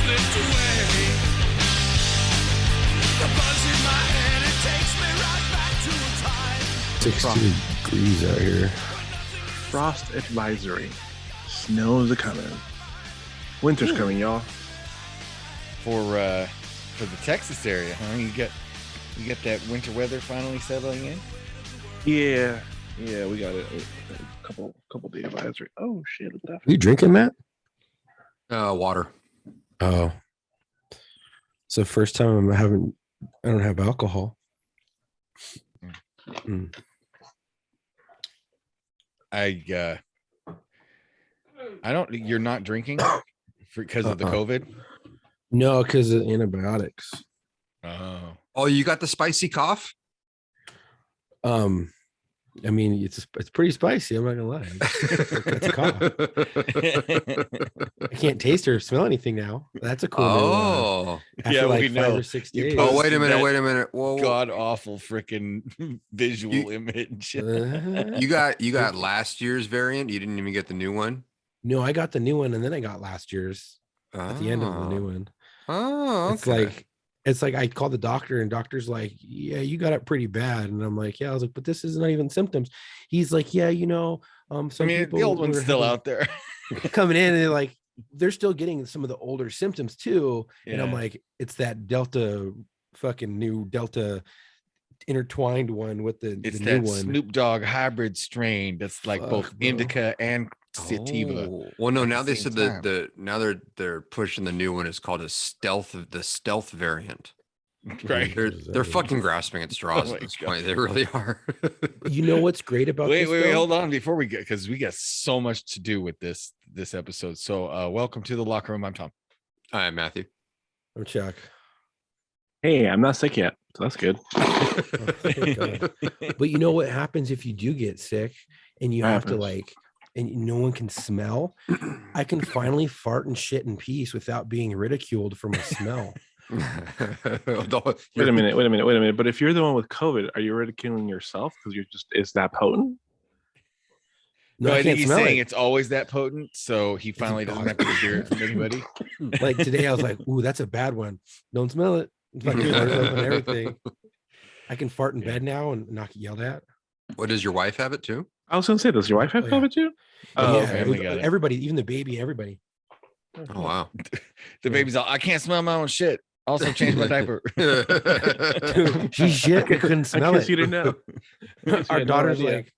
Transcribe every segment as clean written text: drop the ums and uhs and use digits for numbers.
slipped away. The buzz in my head, it takes me right back to a time. 16 degrees out here. Frost advisory. Snow's a coming. Winter's coming, y'all. For the Texas area, huh? You got that winter weather finally settling in. Yeah, we got a couple day advisory. Oh shit! What the Are you drinking, Matt? Water. Oh, it's the first time I don't have alcohol. Mm. I don't. You're not drinking because of the COVID. No, because of antibiotics. Oh, you got the spicy cough? I mean, it's pretty spicy. I'm not gonna lie. That's a cough. I can't taste or smell anything now. That's a cool. Oh, after like we 5 or 6 days. Oh, wait a minute. Whoa. God awful freaking visual image. You got last year's variant. You didn't even get the new one. No, I got the new one, and then I got last year's at the end of the new one. Oh, okay. It's like I called the doctor, and doctor's like, yeah, you got it pretty bad. And I'm like, yeah. I was like, but this is not even symptoms. He's like, yeah, some people, the old one's still out there coming in, and they're still getting some of the older symptoms too. Yeah. And I'm like, it's that new Delta intertwined one with the new one. Snoop Dogg hybrid strain that's like both indica and sativa. Well, no, now they said now they're pushing the new one. It's called the stealth variant. Right. They're fucking grasping at straws at this point. They really are. You know what's great about wait, hold on before we get, because we got so much to do with this episode. So welcome to the locker room. I'm Tom. Hi, I'm Matthew. I'm Chuck. Hey, I'm not sick yet, so that's good. But you know what happens if you do get sick and you have to and no one can smell? I can finally fart and shit in peace without being ridiculed for my smell. Wait a minute. But if you're the one with COVID, are you ridiculing yourself because is that potent? No, I think he's saying it's always that potent, so he finally doesn't have to hear it from anybody. Like today, I was like, "Ooh, that's a bad one. Don't smell it." It's like and everything. I can fart in bed now and not get yelled at. What, does your wife have it too? I was gonna say, does your wife have COVID too? Oh, yeah, everybody, even the baby, everybody. Oh wow. The baby's all, I can't smell my own shit. Also change my diaper. Dude, she shit. We couldn't smell it. You didn't know. Our daughter's like,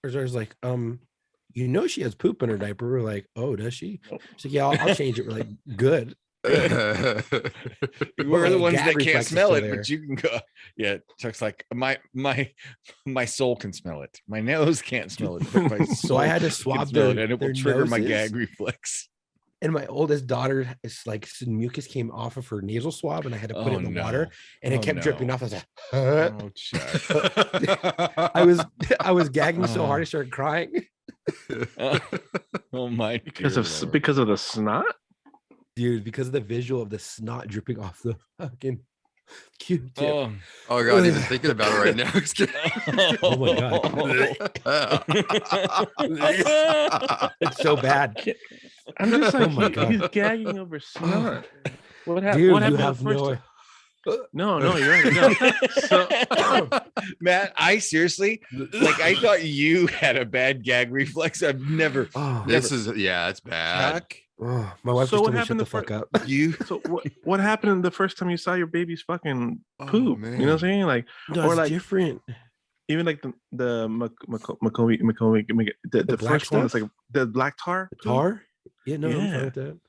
she has poop in her diaper. We're like, oh, does she? She's like, yeah, I'll change it. We're like, good. We're the ones that can't smell it, but you can go. Yeah, Chuck's like, my soul can smell it. My nose can't smell it. But my so I had to swab it, and it will trigger my gag reflex. And my oldest daughter is like, some mucus came off of her nasal swab, and I had to put it in the water, and it kept dripping off. I was like, oh, Chuck. I was gagging so hard I started crying. Oh my! Because of the snot, dude. Because of the visual of the snot dripping off the fucking Q-tip. Oh god, even thinking about it right now. Oh my god, it's so bad. I'm just like, he's gagging over snot. What happened? What happened? No, you're right. No. So, Matt, I seriously, I thought you had a bad gag reflex. I've never. It's bad. Chuck, my wife just told me shut the fuck up. So what happened the first time you saw your baby's fucking poop? You know what I'm saying? Like, no, or like different. Even like the Macomi, the first one is like the black tar. The tar? Yeah, no, I'm fine with that.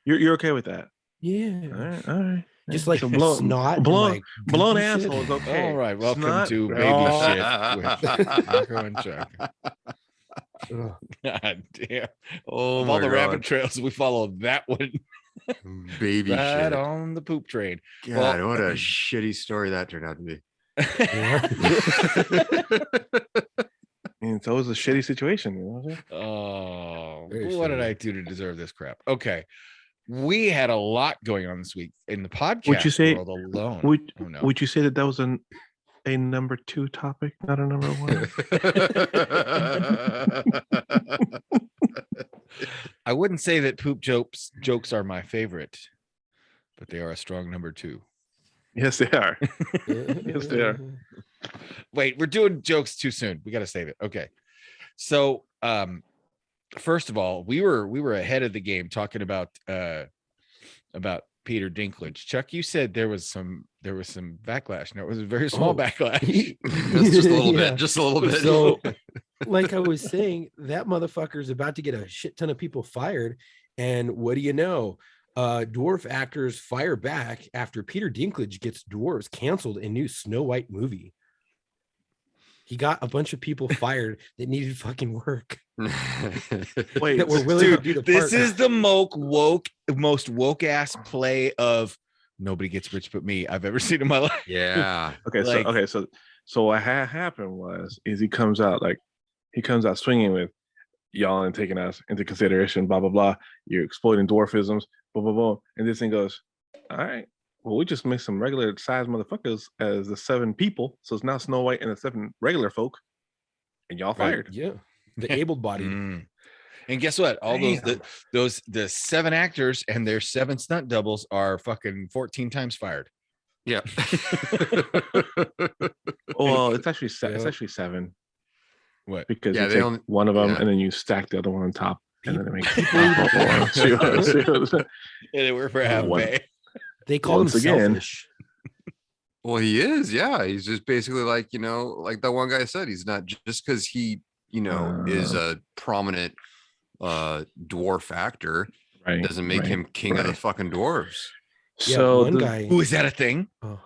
You're okay with that? Yeah. All right. Just like snot, blown asshole is okay. All right, welcome to baby shit with Marco and Chuck. God damn! Oh, of all the rabbit trails, we follow that one. Baby right shit on the poop train. God, what a shitty story that turned out to be. And it's always a shitty situation, you know. Oh, what did I do to deserve this crap? Okay. We had a lot going on this week in the podcast world alone. Would you say that was a number 2 topic, not a number 1? I wouldn't say that poop jokes are my favorite. but they are a strong number 2. Yes, they are. Yes, they are. Wait, we're doing jokes too soon. We got to save it. Okay. So, first of all, we were ahead of the game talking about Peter Dinklage. Chuck, you said there was some backlash. No, it was a very small backlash. That's just a little bit. Just a little bit. So, like I was saying, that motherfucker is about to get a shit ton of people fired. And what do you know? Dwarf actors fire back after Peter Dinklage gets dwarves canceled in new Snow White movie. He got a bunch of people fired that needed fucking work. Wait, that were willing to do the this part. is the most woke ass play of nobody gets rich but me I've ever seen in my life. Yeah. Okay, so what happened was he comes out swinging with y'all and taking us into consideration, blah blah blah. You're exploiting dwarfisms, blah blah blah. And this thing goes, all right. Well, we just make some regular sized motherfuckers as the 7 people. So it's now Snow White and the 7 regular folk, and y'all fired. Yeah, the able-bodied. And guess what? All the 7 actors and their 7 stunt doubles are fucking 14 times fired. Yeah. Well, it's actually it's actually 7. What? Because Yeah, you they take only- one of them yeah. and then you stack the other one on top, and then it makes And they were for half One. pay. They call him Once again. selfish. Well, he is. Yeah, he's just basically like, like that one guy said, he's not just because he, is a prominent dwarf actor right, doesn't make right, him king of the right. fucking dwarves. Yeah, So one guy. Who is that a thing? Oh,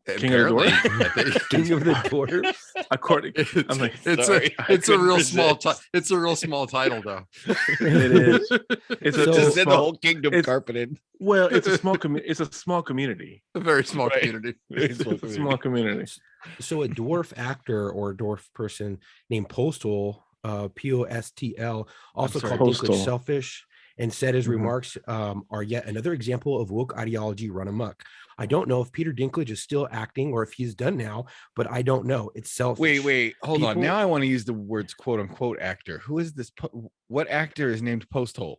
King of the Apparently, Dwarves? King of the Dwarves. according, I'm like, Sorry, I it's a couldn't real resist. small it's a real small title though. it is. It's So- a Just said the small, whole kingdom it's- carpeted. well, it's a small it's a small community. A very small Right. community. It's a small community. So a dwarf actor or a dwarf person named Postal, Postl, also sorry, called Postal. Dinklage selfish, and said his Mhm. remarks are yet another example of woke ideology run amok. I don't know if Peter Dinklage is still acting or if he's done now, but I don't know. It's selfish. Wait, hold on. People- Now I want to use the words "quote unquote" actor. Who is this? What actor is named Posthole?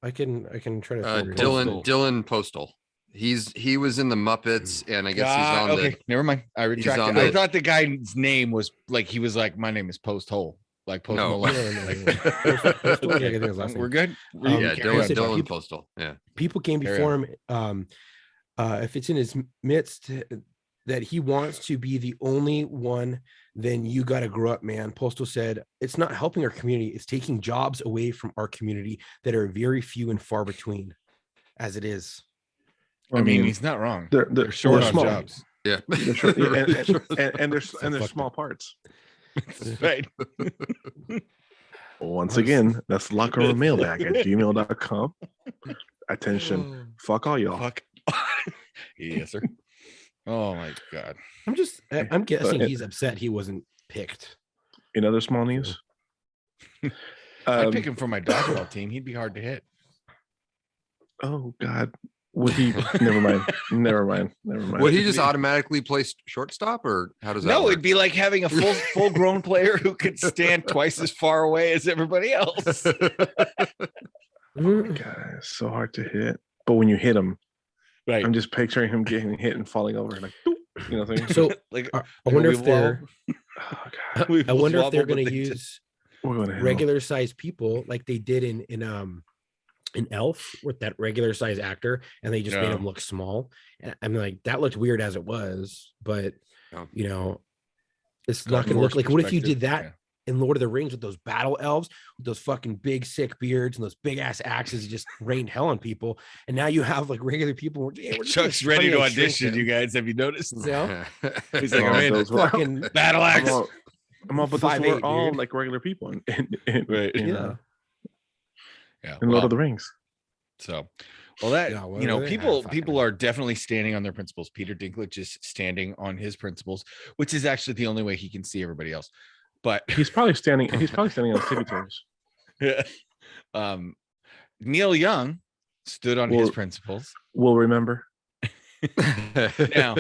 I can try to figure it out. Dylan Postal. He was in the Muppets, and I guess he's on okay, never mind. I retract on it. I the- thought the guy's name was like he was like, my name is Posthole, like Post No. Malone. No. Postal, I think his last name. We're good. yeah, carry on. Dylan People- Postal. Yeah. People came Carry before him. If it's in his midst that he wants to be the only one, then you got to grow up, man. Postal said, it's not helping our community. It's taking jobs away from our community that are very few and far between as it is. I mean, he's not wrong. they're They're short on small. jobs. Yeah. They're short, and there's fucked small up. parts. Right. Once again, that's lockerroommailbag@gmail.com. Attention, fuck all y'all. Fuck. Yes, sir. Oh my god. I'm guessing But- he's upset he wasn't picked. In other small news, I'd pick him for my dodgeball team. He'd be hard to hit. oh God, would he? Never mind. Would he just automatically play shortstop, or how does that No, work? it'd be like having a full grown player who could stand twice as far away as everybody else. Mhm. God, it's so hard to hit. But when you hit him, Right. I'm just picturing him getting hit and falling over, like, doop, you know what I'm saying? So like I wonder if they're Oh God, we I will wonder if swabble, they're but going to they just- use we're going to hell. regular sized people like they did in Elf with that regular size actor, and they just made No. him look small. And I'm like, that looked weird as it was, but Yeah. it's not going to look Forced like. What if you did perspective, that in Lord of the Rings with those battle elves, with those fucking big sick beards and those big ass axes, just rained hell on people? And now you have like regular people. We're just Chuck's gonna ready to try shrink audition. them. You guys, have you noticed? Yeah. He's like, Oh, I'm in. those were- Fucking Battle I'm axe. all, but those 5'8", were all dude. like regular people in Right. Yeah. Yeah. in Lord well, of the Rings. So, well, that Yeah, well, you know, they people have fucking- people are definitely standing on their principles. Peter Dinklage is standing on his principles, which is actually the only way he can see everybody else. But He's probably standing on his tippy toes. Neil Young stood on his Well- principles. We'll remember. Now,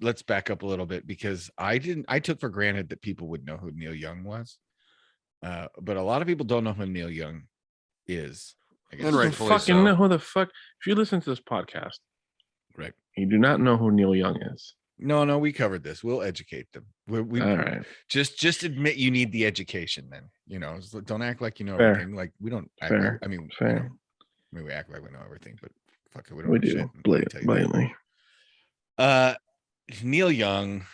let's back up a little bit, because I took for granted that people would know who Neil Young was. But a lot of people don't know who Neil Young is. I guess. And You rightfully fucking so. know who the fuck. If you listen to this podcast, Right. you do not know who Neil Young is. No, we covered this. We'll educate them. We All right. just admit you need the education. Then don't act like you know Fair. everything. Like we don't. Fair. I mean, Fair. we act like we know everything, but fuck it, we don't We know do. shit. Let me tell you that. Blatantly. Neil Young.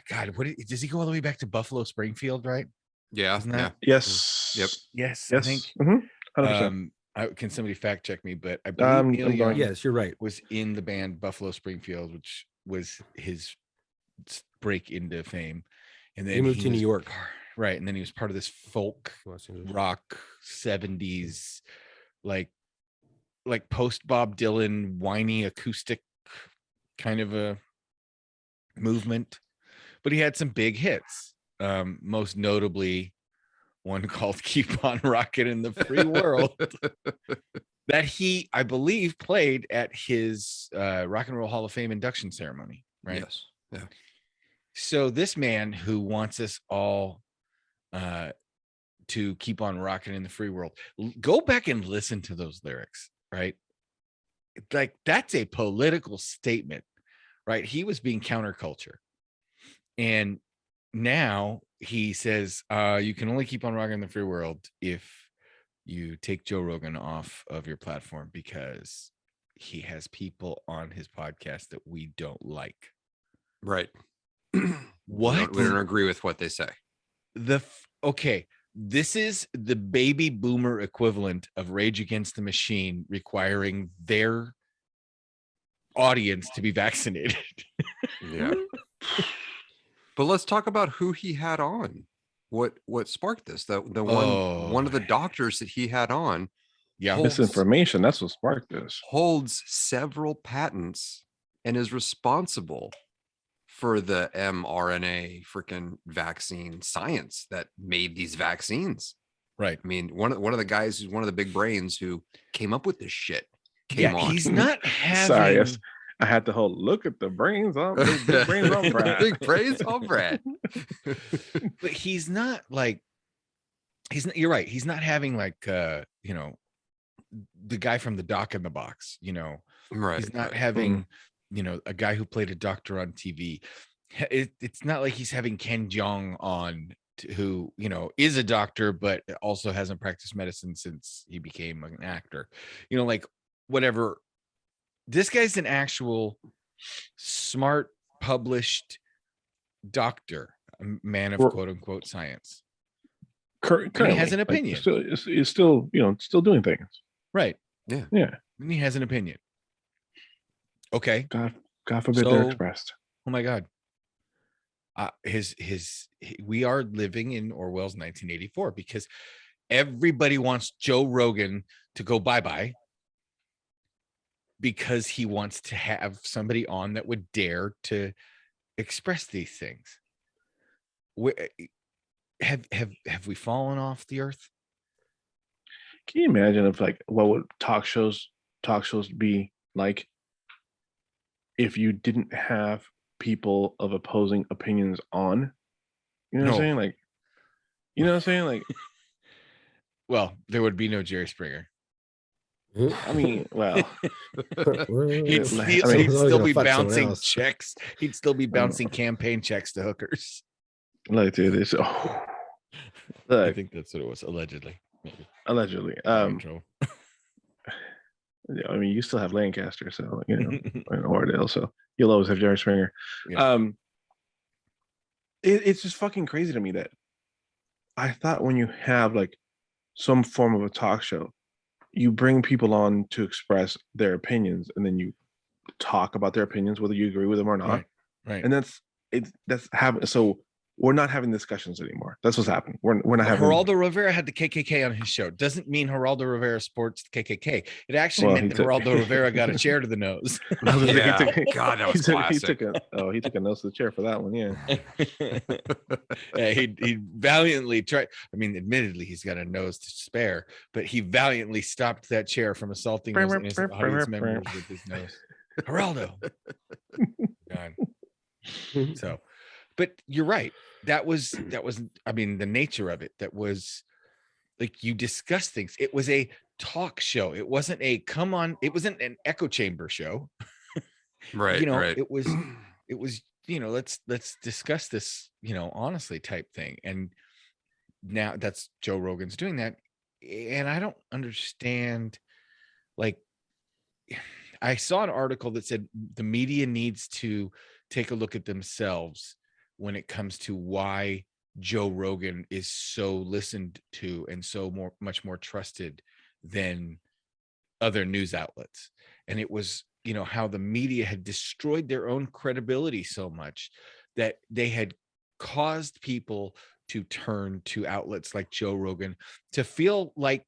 God, does he go all the way back to Buffalo Springfield? Right? Yeah. Isn't Yeah. that? Yes. Yep. Yes. Yes. I think. 100%. Can somebody fact check me? But I believe Neil I'm Young. going. Yes, you're right. Was in the band Buffalo Springfield, which was his break into fame, and then He moved to New York, right? And then he was part of this folk rock 70s, like post Bob Dylan whiny acoustic kind of a movement. But he had some big hits, most notably one called "Keep on Rockin' in the Free World." That he, I believe, played at his Rock and Roll Hall of Fame induction ceremony, right? Yes. Yeah. So this man who wants us all to keep on rocking in the free world, go back and listen to those lyrics, right? Like that's a political statement, right? He was being counterculture. And now he says, you can only keep on rocking in the free world if you take Joe Rogan off of your platform because he has people on his podcast that we don't like. Right. What? We don't agree with what they say. Okay, this is the baby boomer equivalent of Rage Against the Machine requiring their audience to be vaccinated. Yeah. But let's talk about who he had on. What sparked this? One of the doctors that he had on, Misinformation. That's what sparked this. Holds several patents and is responsible for the mRNA freaking vaccine science that made these vaccines. Right. I mean, one of the guys who's one of the big brains who came up with this shit came on. He's not having. Sorry, yes. I had to look at the brains on big brains on Brad. Big brains on Brad. But he's not like you're right. He's not having like the guy from the Doc in the Box, Right. He's not having, a guy who played a doctor on TV. It's not like he's having Ken Jeong on who, is a doctor, but also hasn't practiced medicine since he became an actor, like whatever. This guy's an actual smart, published doctor, a man of quote unquote science. Currently, he has an opinion. He's still doing things. Right. Yeah. And he has an opinion. Okay. God forbid they're expressed. Oh my God. We are living in Orwell's 1984 because everybody wants Joe Rogan to go bye-bye because he wants to have somebody on that would dare to express these things. Have we fallen off the earth? Can you imagine if what would talk shows be like if you didn't have people of opposing opinions on? You know what I'm saying? You know what I'm saying? Well, there would be no Jerry Springer. I mean, well, he'd still be bouncing checks. He'd still be bouncing campaign checks to hookers. Look, dude, look, I think that's what it was, allegedly. Maybe. Allegedly. I mean, you still have Lancaster, so and Oradell, so you'll always have Jerry Springer. Yeah. It's just fucking crazy to me that I thought when you have some form of a talk show, you bring people on to express their opinions, and then you talk about their opinions, whether you agree with them or not. Right. And that's happening. So we're not having discussions anymore. That's what's happening. We're not having. Geraldo Rivera had the KKK on his show. Doesn't mean Geraldo Rivera supports the KKK. It actually meant that Geraldo Rivera got a chair to the nose. Yeah. God, that was classic. He took a nose to the chair for that one. Yeah. He valiantly tried. I mean, admittedly, he's got a nose to spare, but he valiantly stopped that chair from assaulting those innocent audience members with his nose. Geraldo. God. So. But you're right. That was, I mean, the nature of it. That was you discuss things. It was a talk show. It wasn't a come on. It wasn't an echo chamber show. Right. You know, right. it was, you know, let's discuss this, you know, honestly type thing. And now that's Joe Rogan's doing that. And I don't understand, like, I saw an article that said the media needs to take a look at themselves when it comes to why Joe Rogan is so listened to and so much more trusted than other news outlets. And it was, you know, how the media had destroyed their own credibility so much that they had caused people to turn to outlets like Joe Rogan to feel like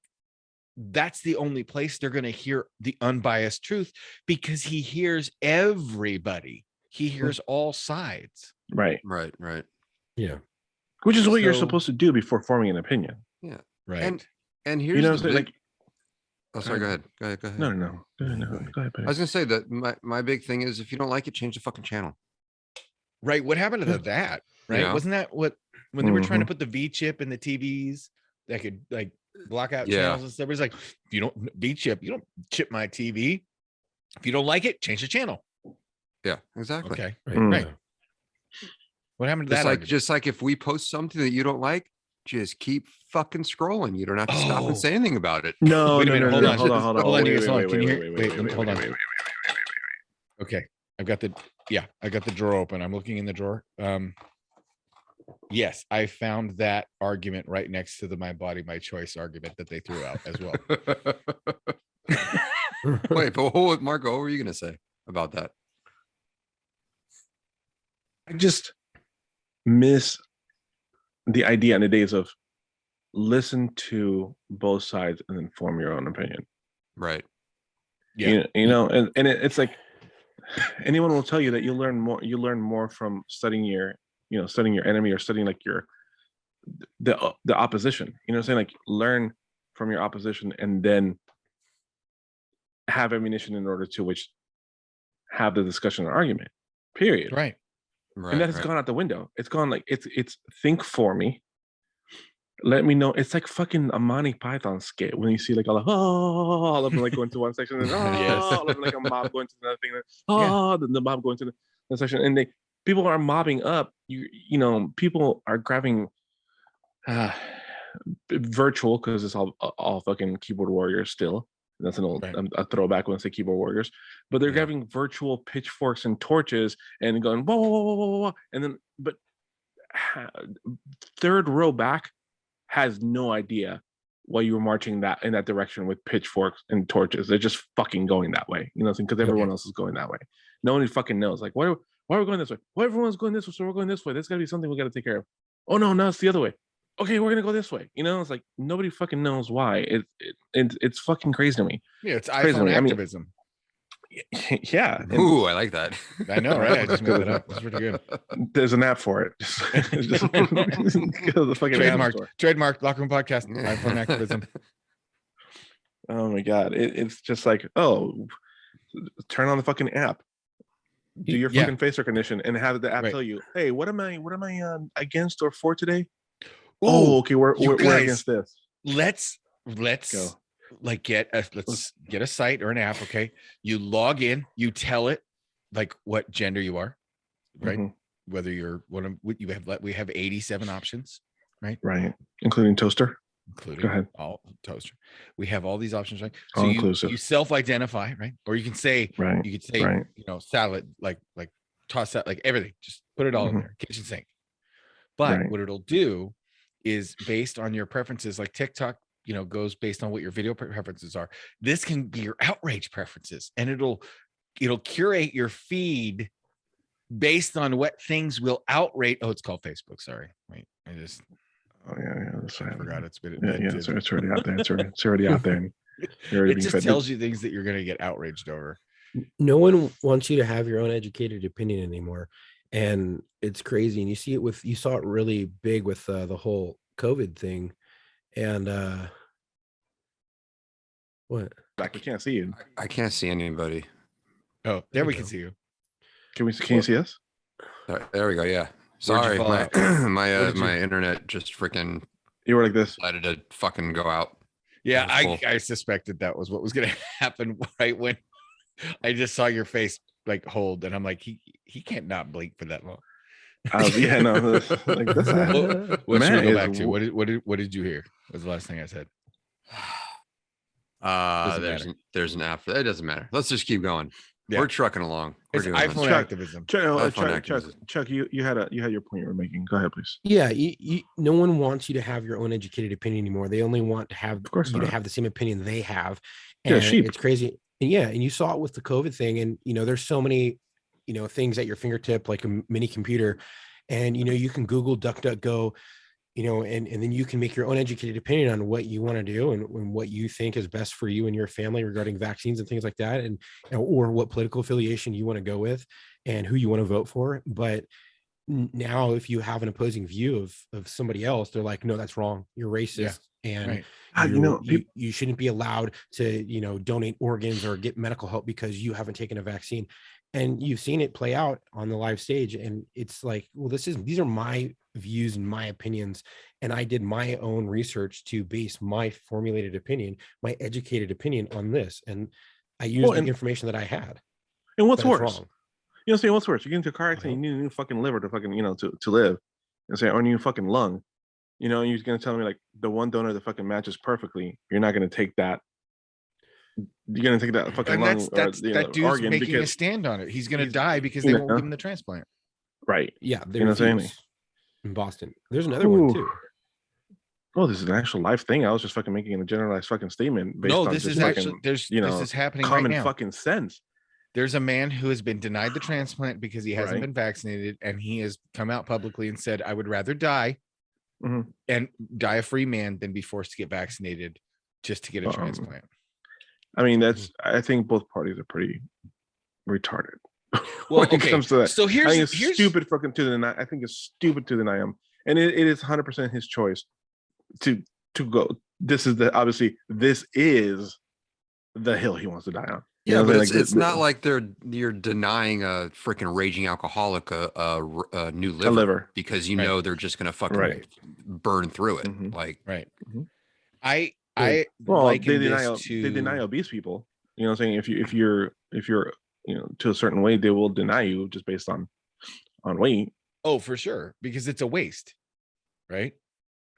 that's the only place they're going to hear the unbiased truth, because he hears everybody. He hears all sides. Right. Right. Right. Yeah. Which is what you're So- supposed to do before forming an opinion. Yeah. Right. And You here's know, the so, big, like, oh, sorry, go ahead. Go ahead. Go ahead. no. Go ahead, I was gonna say that my big thing is, if you don't like it, change the fucking channel. Right. What happened to that? Right. Yeah. Wasn't that what, when they were trying to Mhm. put the V chip in the TVs that could like block out Yeah. channels and stuff? It's like, if you don't V chip, you don't chip my TV. If you don't like it, change the channel. Yeah, exactly. Okay. Right. Mm. Right. What happened to that? argument? Just like if we post something that you don't like, just keep fucking scrolling. You don't have to stop Oh. and say anything about it. No, Wait a no, minute, no, hold no, on. hold on. Hold on, Wait, you wait, guys, hold on. wait, Can you wait, hear- wait, wait, wait, hold wait, on. wait, wait, Okay. I've got the drawer open. I'm looking in the drawer. Yes, I found that argument right next to the my body, my choice argument that they threw out as well. Wait, but what, Marco, what were you gonna say about that? I just miss the idea in the days of listen to both sides and then form your own opinion. Right. Yeah. You know, and it's like anyone will tell you that you learn more from studying your enemy, or studying like the opposition. You know what I'm saying? Like, learn from your opposition and then have ammunition in order to which have the discussion and argument. Period. Right. Right. And that has right. gone out the window. It's gone like it's think for me. Let me know. It's like fucking a Monty Python skit when you see like all of them like going to one section, and Yes. all of them like a mob going to another thing, and Yeah. then the mob going to the section, and people are mobbing up. You know, people are grabbing virtual, because it's all fucking keyboard warriors still. That's an old Right. a throwback when I say keyboard warriors, but they're Yeah. grabbing virtual pitchforks and torches and going whoa, whoa, whoa, whoa, whoa, whoa. And then but third row back has no idea why you were marching in that direction with pitchforks and torches. They're just fucking going that way, you know, because everyone else is going that way. No one fucking knows. Like, why are we going this way? Why everyone's going this way? So we're going this way. There's got to be something we got to take care of. Oh no, it's the other way. Okay, we're gonna go this way. You know, it's like nobody fucking knows why. It's fucking crazy to me. Yeah. It's Crazy to iPhone me. I mean, activism. Yeah, and Ooh, I like that. I know, right? I just made that up. It's pretty good. there's an app for it. Just go to the fucking app store. Trademark. Locker Room Podcast. iPhone activism. Oh my god, it's just like, oh, turn on the fucking app, do your Yeah. fucking face recognition, and have the app Right. tell you, hey, what am I against or for today? Ooh, Oh, okay, we're guys. against this. Let's Go. like get a site or an app. Okay. You log in, you tell it like what gender you are, right? Mhm, Whether you're we have 87 options, right, including toaster. including ahead. all toaster. We have all these options, right? All So inclusive. you self-identify, right? Or you can say, Right, you could say, right. you know, salad, like toss that, like everything, just put it all in Mhm. there, kitchen sink. But Right. what it'll do is, based on your preferences, like TikTok, you know, goes based on what your video preferences are. This can be your outrage preferences, and it'll curate your feed based on what things will outrage. Oh, it's called Facebook. Sorry. Wait, I just Oh yeah, that's right. forgot it's been Yeah, invented. it's already out there. It's already out there. And you're already It being just fed. tells you things that you're going to get outraged over. No one wants you to have your own educated opinion anymore, and it's crazy. And you saw it really big with the whole COVID thing, and what? Back, we can't see you. I can't see anybody. Oh, there There we you can go. see you. Can you see us? There we go. Yeah. Where'd you Sorry, fall my out? my Where did you- my internet just freaking You were like this. decided to fucking go out. Yeah, That was cool. I suspected that was what was going to happen right when I just saw your face like hold, and I'm like, he can't not blink for that long. Yeah, no, like that's What should we man go is back to? What did you hear? Was the last thing I said? Doesn't matter. There's an app. It doesn't matter. Let's just keep going. Yeah. We're trucking along. We're It's doing this. iPhone activism. Chuck, you had your point you were making. Go ahead, please. Yeah, no one wants you to have your own educated opinion anymore. They only want to have course you to not. have the same opinion they have. Yeah, And sheep. it's crazy. And yeah, and you saw it with the COVID thing. And there's so many, things at your fingertip, like a mini computer. And you can Google DuckDuckGo, and then you can make your own educated opinion on what you want to do and what you think is best for you and your family regarding vaccines and things like that, and or what political affiliation you want to go with and who you want to vote for. But now if you have an opposing view of somebody else, they're like, no, that's wrong, you're racist. And you shouldn't be allowed to donate organs or get medical help because you haven't taken a vaccine. And you've seen it play out on the live stage, and it's like, well, these are my views and my opinions, and I did my own research to base my formulated opinion, my educated opinion on this, and I used the information that I had. And what's But it's worse? wrong. Say what's worse? You get into a car accident, you need a new fucking liver to fucking to live, and say, or a new fucking lung. You're gonna tell me like the one donor that fucking matches perfectly. You're not gonna take that. You're gonna take that fucking And lung that dude's organ making a stand on it. He's gonna die because they won't give him the transplant. Right. Yeah, what I'm saying? in Boston. There's another one too. Oh, this is an actual live thing. I was just fucking making a generalized fucking statement based on this just is fucking, actually this is happening common right now. fucking sense. There's a man who has been denied the transplant because he hasn't been vaccinated, and he has come out publicly and said, I would rather die and die a free man than be forced to get vaccinated just to get a transplant. I mean, I think both parties are pretty retarded. Well, when it comes to that. So I think it's stupid fucking to deny. I think it's stupid to deny him, and it is 100% his choice to go. This is the hill he wants to die on. Yeah, but it's not like you're denying a freaking raging alcoholic a new liver because they're just gonna fucking burn through it. Like I they deny obese people. You know what I'm saying? If you're to a certain weight, they will deny you just based on weight. Oh, for sure, because it's a waste, right?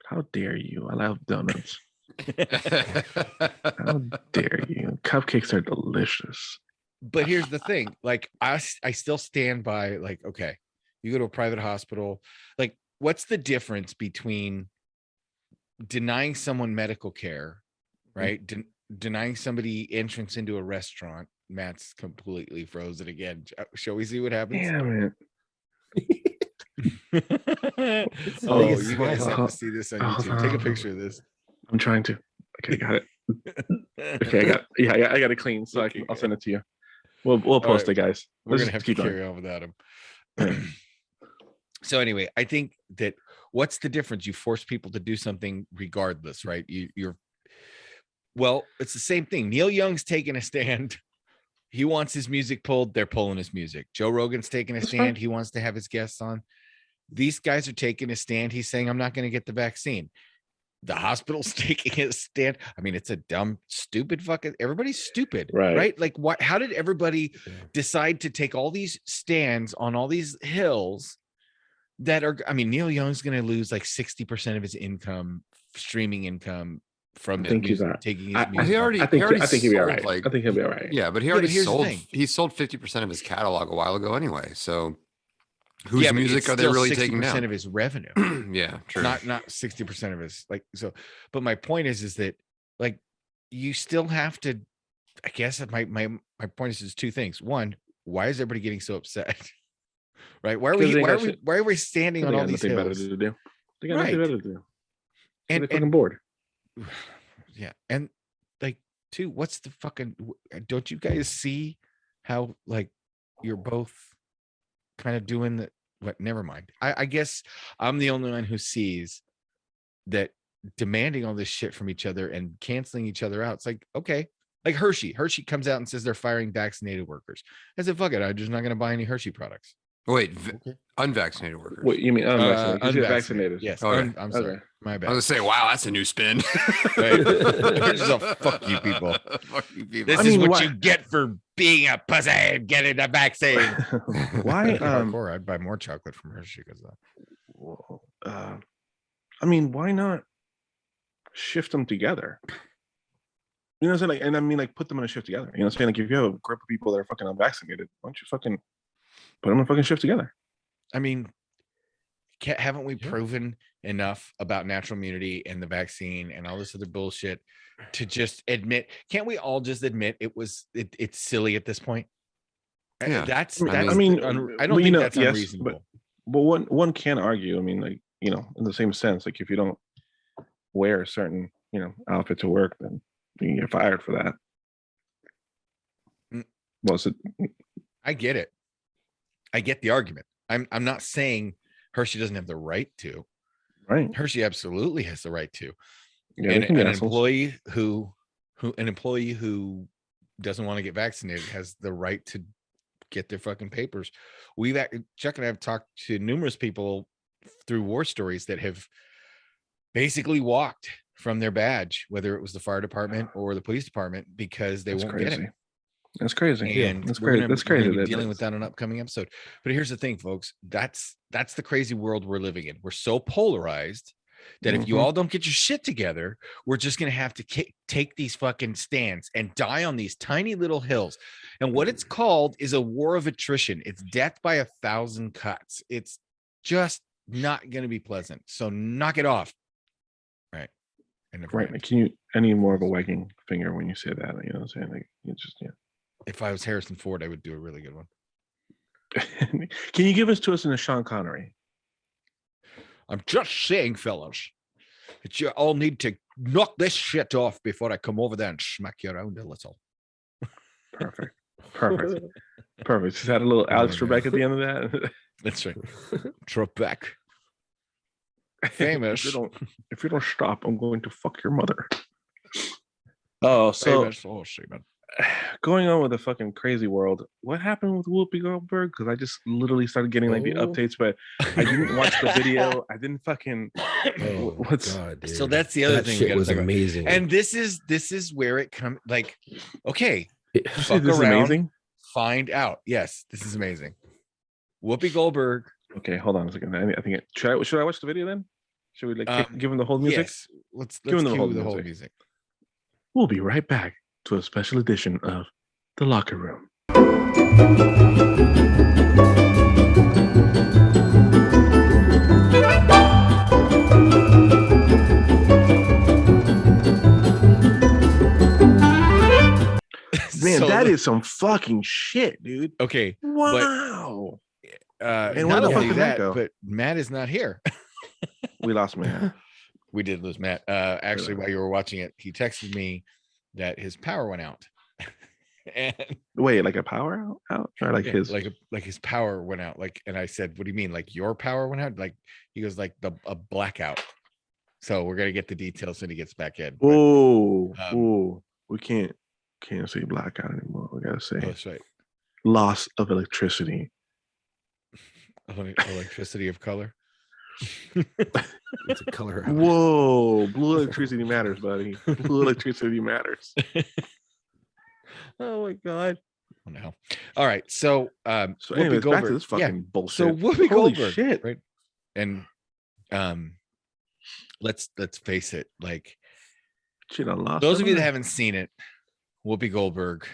How dare you? I love donuts. How dare you? Cupcakes are delicious. But here's the thing, like I still stand by, like, okay, you go to a private hospital, like what's the difference between denying someone medical care, right? Denying somebody entrance into a restaurant. Matt's completely frozen again. Shall we see what happens? Yeah, man. Oh, you guys have to see this on YouTube. Take a picture of this. I'm trying to. Okay, got it. Okay, I got it clean, so I'll send it to you. We'll post it, guys. We're gonna have to carry on without him. So anyway, I think that what's the difference? You force people to do something regardless, right? Well, it's the same thing. Neil Young's taking a stand. He wants his music pulled. They're pulling his music. Joe Rogan's taking a stand. He wants to have his guests on. These guys are taking a stand. He's saying, I'm not going to get the vaccine. The hospital's taking a stand. I mean, it's a dumb, stupid fucking, everybody's stupid, right? Like what, how did everybody decide to take all these stands on all these hills that are, I mean, Neil Young's going to lose like 60% of his income, streaming income from taking his music. I think he'll be all right. I think he'll be all right. Yeah, but he already sold 50% of his catalog a while ago anyway. So whose music are they really taking down? 60% of his revenue. Yeah, true. Not 60% of his, like, so, but my point is that like you still have to, I guess my point is two things. One, why is everybody getting so upset? Right? Why are we standing on all these hills? Better to do. They got nothing better to do. And they're fucking bored. Yeah, and like, two, what's the fucking? Don't you guys see how like you're both kind of doing the? What? Never mind. I guess I'm the only one who sees that demanding all this shit from each other and canceling each other out. It's like, okay, like Hershey comes out and says they're firing vaccinated workers. I said, fuck it, I'm just not going to buy any Hershey products. Wait, Okay. unvaccinated workers. What you mean unvaccinated? You said vaccinated. Yes. Okay. I'm sorry. Okay. My I was bad. gonna say, wow, that's a new spin. Right. Here's a fuck you people. Fuck you people. This I is mean, what why- you get for being a pussy and getting a vaccine. Why? Hardcore. I'd buy more chocolate from Hershey because Well, I mean, why not shift them together? You know what I'm saying? Like, and I mean, like, put them in a shift together. You know what I'm saying? Like, if you have a group of people that are fucking unvaccinated, why don't you fucking put them in a fucking shift together? I mean, haven't we proven enough about natural immunity and the vaccine and all this other bullshit to just admit? Can't we all just admit it's silly at this point? Yeah. That's I mean, I well, don't you think know, that's yes, unreasonable. But one can argue. I mean, like, you know, in the same sense, like if you don't wear a certain, you know, outfit to work, then you can get fired for that. Mm. Well, so, I get it. I get the argument. I'm not saying Hershey doesn't have the right to. right? Hershey absolutely has the right to. Yeah, And they can be an assholes. employee who doesn't want to get vaccinated has the right to get their fucking papers. Chuck and I have talked to numerous people through war stories that have basically walked from their badge, whether it was the fire department or the police department, because they That's won't crazy. get it. That's crazy. And That's we're crazy. gonna, That's we're crazy. gonna be that- dealing with that's- that in an upcoming episode. But here's the thing, folks. That's the crazy world we're living in. We're so polarized that if you Mhm. all don't get your shit together, we're just gonna have to take these fucking stands and die on these tiny little hills. And what it's called is a war of attrition. It's death by 1,000 cuts. It's just not gonna be pleasant. So knock it off. Right. And Right. Like, can you? I need more of a wagging finger when you say that. You know what I'm saying? Like, you just yeah. if I was Harrison Ford, I would do a really good one. Can you give us to us in a Sean Connery? I'm just saying, fellas, that you all need to knock this shit off before I come over there and smack you around a little. Perfect. Perfect. Perfect. Just had a little Alex Yeah, Trebek at the end of that. That's right. Trebek. Famous. If you don't stop, I'm going to fuck your mother. Oh, so Famous. Oh, Seaman. going on with the fucking crazy world, what happened with Whoopi Goldberg? Because I just literally started getting like the Oh. updates, but I didn't watch the video. I didn't fucking. Oh, What's God, dude. So that's the other that thing we shit gotta was talk about. amazing. And this is where it comes. Like, okay, this fuck is around, amazing? find out. Yes, this is amazing. Whoopi Goldberg. Okay, hold on a second. I think should I watch the video then? Should we like give him the whole music? Yes, let's Give him the cue whole the whole music. music. We'll be right back to a special edition of The Locker Room. Man, So that the- is some fucking shit, dude. okay. Wow. And Not where the only fuck did that that, go? but Matt is not here. We lost man. We did lose Matt. Actually, while you were watching it, he texted me that his power went out. And Wait, like a power out? Or like yeah, his like his power went out. Like, and I said, "What do you mean? Like your power went out?" Like he goes, "Like a blackout." So we're gonna get the details when he gets back in. But, oh, we can't say blackout anymore. We gotta say oh, that's right. loss of electricity. Electricity of color. It's a color. out. Whoa, blue electricity matters, buddy. Blue electricity matters. Oh my god. Oh no. All right. So So Whoopi anyways, back to Goldberg. this fucking bullshit. So Whoopi Holy Goldberg, shit. right? And let's face it, like She done lost those her of you that mind. haven't seen it, Whoopi Goldberg,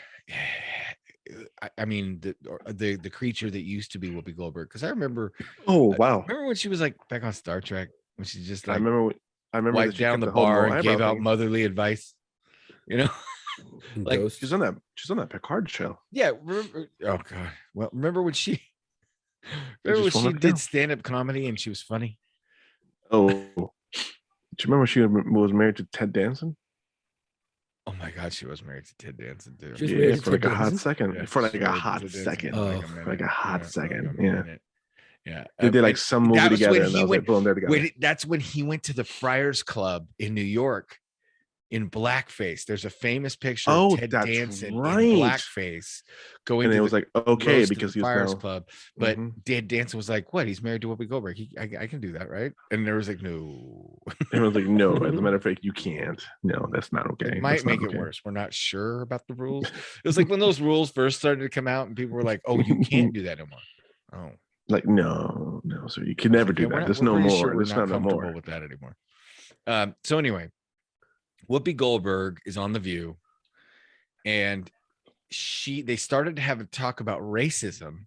I mean the creature that used to be Whoopi Goldberg, because I remember Oh wow. remember when she was like back on Star Trek when she just I like remember that wiped she down kept the whole bar no and gave eyebrow out thing. motherly advice, you know. like, Ghost. She's on that Picard show. Yeah. Remember, oh god. Well, remember when she just won't let it go. did stand-up comedy and she was funny? Oh, do you remember she was married to Ted Danson? Oh my god, she was married to Ted Danson too. She was Yeah, married to for like Ted a hot Danson? second. Yeah, For like she a married to hot Ted Danson second. for Oh. a For like minute. a hot Yeah, second. like a Yeah. minute. Yeah. They did like And some movie that was when together, and he I was went- like, boom, they're together. that's when he went to the Friars Club in New York in blackface. There's a famous picture Oh, of Ted that's Danson right. in blackface going And to it the was like, okay, roast of because the he was Friars now. Club. But Mhm. Ted Danson was like, what? He's married to Whoopi Goldberg. I can do that, right? And there was like, no. It was like, no, as a matter of fact, you can't. No, that's not okay. It might That's not make it okay. worse. We're not sure about the rules. It was like when those rules first started to come out and people were like, oh, you can't do that anymore. Oh, Like, no, so you can never do okay, that. There's we're no pretty more. sure we're There's not no comfortable more. with that anymore. So anyway, Whoopi Goldberg is on The View, and they started to have a talk about racism,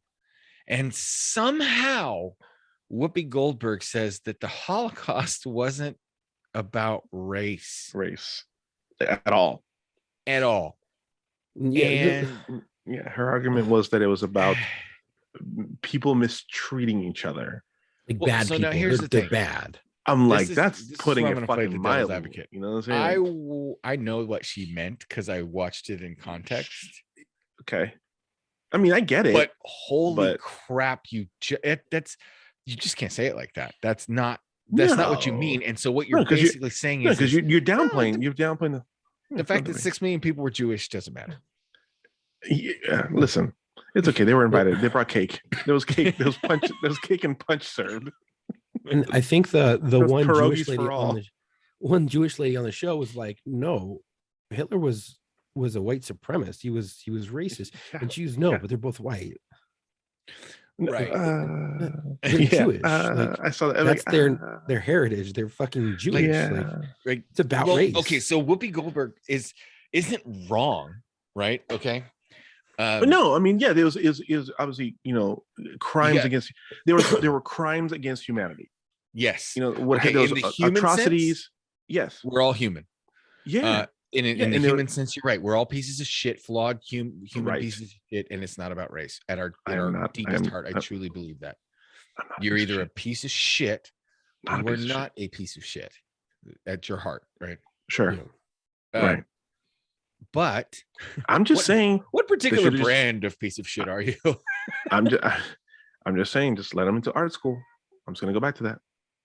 and somehow Whoopi Goldberg says that the Holocaust wasn't about race At all. at all. Yeah, And Yeah, her argument was that it was about people mistreating each other. like Well, bad so people. now here's the They're thing. bad. I'm This like, is- that's this is putting where it I'm gonna play fucking the devil's mildly. advocate. You know what I'm saying? I know what she meant because I watched it in context. Okay. I mean, I get it. But holy but- crap, you just can't say it like that. That's not what you No. mean. And so what you're 'cause you- basically saying No, is because you're downplaying. You're downplaying the fact that 6 million people were Jewish doesn't matter. Yeah, listen, it's okay. They were invited. They brought cake. There was cake. There was punch. There was cake and punch served. And I think the Those one pierogies Jewish lady for all. on the one Jewish lady on the show was like, no, Hitler was a white supremacist. He was racist. And she was no, Yeah. but they're both white. Right. They're Jewish. Like, I saw that. that's their heritage. They're fucking Jewish. yeah. Like, it's about race. Okay, so Whoopi Goldberg isn't wrong, right? Okay. But no, I mean, yeah, there was obviously, crimes Yeah. against there were crimes against humanity. Yes. What Okay, there was in the human atrocities. sense, Yes. we're all human. Yeah. In Yeah, the and there- human sense, you're right. We're all pieces of shit, flawed human Right. pieces of shit, and it's not about race. At our I am not- deepest I am- heart, I I'm- truly believe that. I'm not a You're piece of either a shit. piece of shit Not a or piece of shit. not a piece of shit at your heart, right? Sure. Yeah. Right. But I'm just what- saying. what particular should've just- brand of piece of shit are you? I'm just saying. Just let them into art school. I'm just gonna go back to that.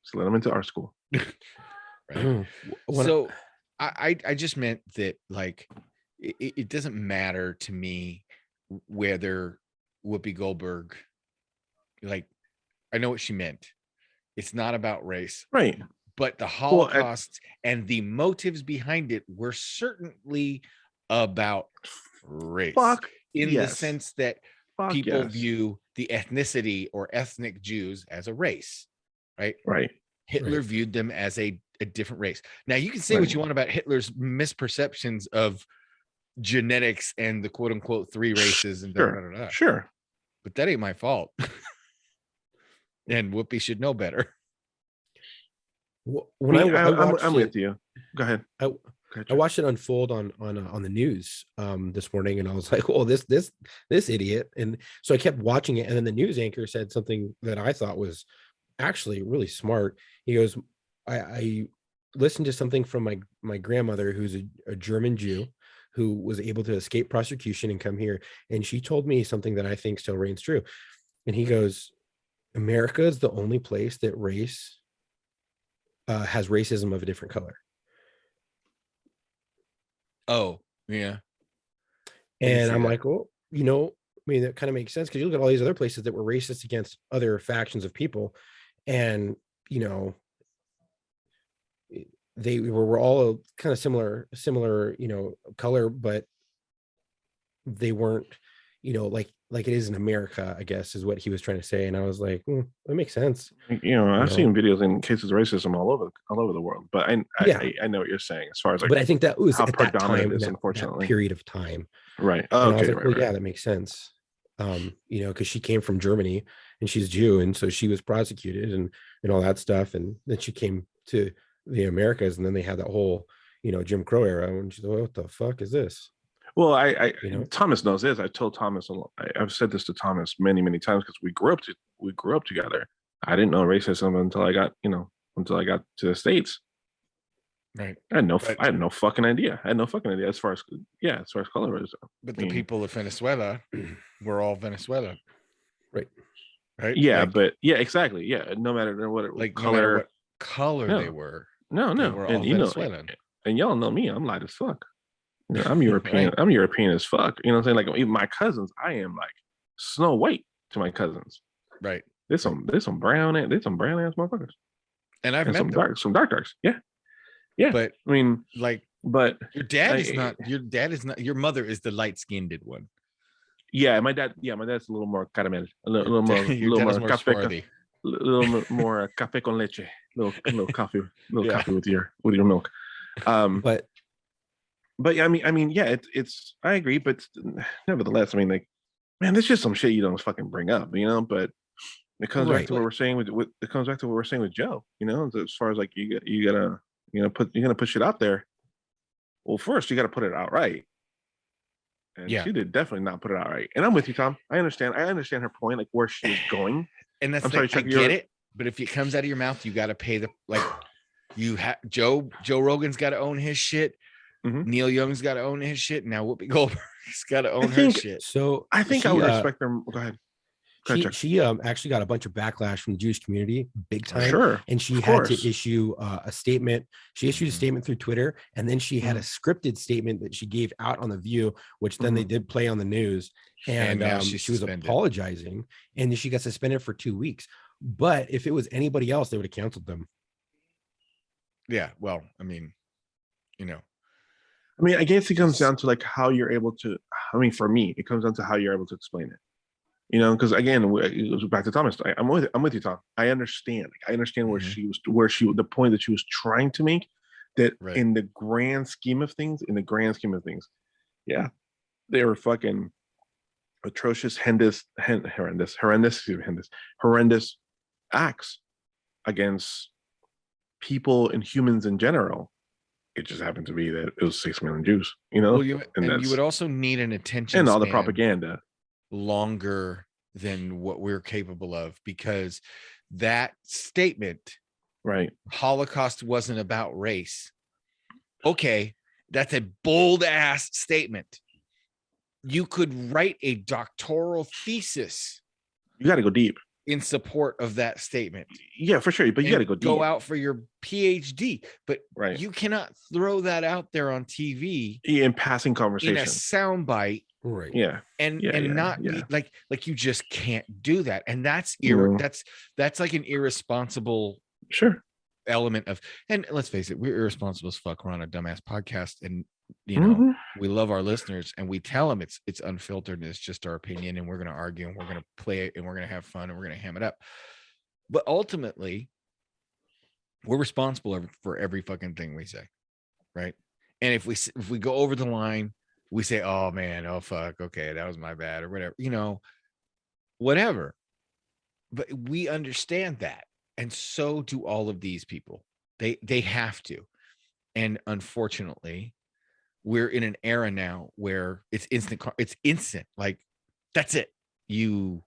Just let them into art school. Right? When- So I just meant that, like, it doesn't matter to me whether Whoopi Goldberg, like, I know what she meant. It's not about race, Right. but the Holocaust and the motives behind it were certainly about race. Fuck. In the yes. sense that Fuck people yes. view the ethnicity or ethnic Jews as a race, right? Right. Hitler Right. viewed them as a different race. Now you can say what Right. you want about Hitler's misperceptions of genetics and the quote unquote 3 races and Sure. Sure. but that ain't my fault. And Whoopi should know better. when I watched I'm it, with you. Go ahead. I Go ahead, I watched it unfold on the news this morning, and I was like, "Oh, this idiot!" And so I kept watching it, and then the news anchor said something that I thought was actually really smart. He goes, "I listened to something from my grandmother, who's a German Jew, who was able to escape prosecution and come here, and she told me something that I think still reigns true." And he goes, "America is the only place that race has racism of a different color." Oh, yeah. And see I'm that. like, well, I mean, that kind of makes sense because you look at all these other places that were racist against other factions of people, and they were all kind of similar, color, but they weren't, like it is in America, I guess, is what he was trying to say. And I was like, that makes sense. I've know. seen videos in cases of racism all over the world, but I know what you're saying as far as like But I think that was how at that predominant time, it is, that unfortunately. period of time. right. And I was Okay, like, right, yeah, right. that makes sense. Because she came from Germany and she's Jew, and so she was prosecuted and all that stuff. And then she came to the Americas, and then they had that whole, Jim Crow era. And she's like, what the fuck is this? Well, I You know? Thomas knows this. I told Thomas I've said this to Thomas many, many times because we grew up together. I didn't know racism until I got to the States. Right. I had no But- fucking idea. As far as color is. But I the mean, people of Venezuela were all Venezuela. Right. Right. Yeah, Like- but yeah, exactly. Yeah, no matter what like color. no matter what color No. they were. No, they no, were and all you know, Venezuelan. And y'all know me, I'm light as fuck. You know, I'm European. Right. I'm European as fuck. You know what I'm saying? Like even my cousins, I am like Snow White to my cousins. Right. There's some brown ass motherfuckers. And I've And met them, some darks. Yeah. Yeah. but I mean, like but your dad is I- not. Your dad is not. Your mother is the light skinned one. yeah, my dad's a little more caramel, a little more, Your dad is more swarthy. more café con leche, little coffee, Yeah. coffee with your milk. But But yeah, I mean, yeah, it's I agree, but nevertheless, I mean, like, man, there's just some shit you don't fucking bring up, you know. But it comes back Right. to what we're saying with it comes back to what we're saying with Joe, you know, as far as like you gotta you're gonna put shit out there. Well, first you gotta put it out right. And Yeah. she did definitely not put it out right. And I'm with you, Tom. I understand her point, like where she was going. And that's I'm sorry, I Chuck, get it, but if it comes out of your mouth, you got to pay the like. You have Joe Rogan's got to own his shit. Mhm. Neil Young's got to own his shit. Now Whoopi Goldberg's got to own her think- shit. so I think I would respect them. Go ahead. Go ahead, Chuck. she actually got a bunch of backlash from the Jewish community, big time. Sure. And she of had course. to issue a statement. She issued a Mhm. statement through Twitter, and then she had a scripted statement that she gave out on The View, which then they did play on the news. And And, now she's she was suspended. apologizing, and then she got suspended for 2 weeks. But if it was anybody else, they would have canceled them. Yeah. Well, I mean, you know, I mean, I guess it comes down to like how you're able to. I mean, for me, it comes down to how you're able to explain it. You know, because again, it goes back to Thomas. I'm with you, Tom. I understand. Like, I understand where Mhm. the point that she was trying to make. That Right. in the grand scheme of things, yeah, they were fucking atrocious, horrendous acts against people and humans in general. It just happened to be that it was 6 million Jews, you know, well, you would also need an attention and all the span propaganda. longer than what we're capable of, because that statement, Right. Holocaust wasn't about race. Okay, that's a bold ass statement. You could write a doctoral thesis You got to go deep. in support of that statement. Yeah, for sure. But you got to and go deep. out for your PhD, but Right. you cannot throw that out there on TV In passing in conversation. a soundbite Right. Yeah. and Yeah, not yeah. be like you just can't do that. And that's No. that's like an irresponsible Sure. element of, and let's face it, we're irresponsible as fuck. We're on a dumbass podcast, and you know, Mhm. we love our listeners, and we tell them it's unfiltered and it's just our opinion, and we're going to argue and we're going to play it and we're going to have fun and we're going to ham it up. But ultimately, we're responsible for every fucking thing we say, right? And if we go over the line, we say, oh man, oh fuck, okay, that was my bad, or whatever, you know, whatever. But we understand that, and so do all of these people. They have to. And unfortunately, we're in an era now where it's instant. Like, that's it. You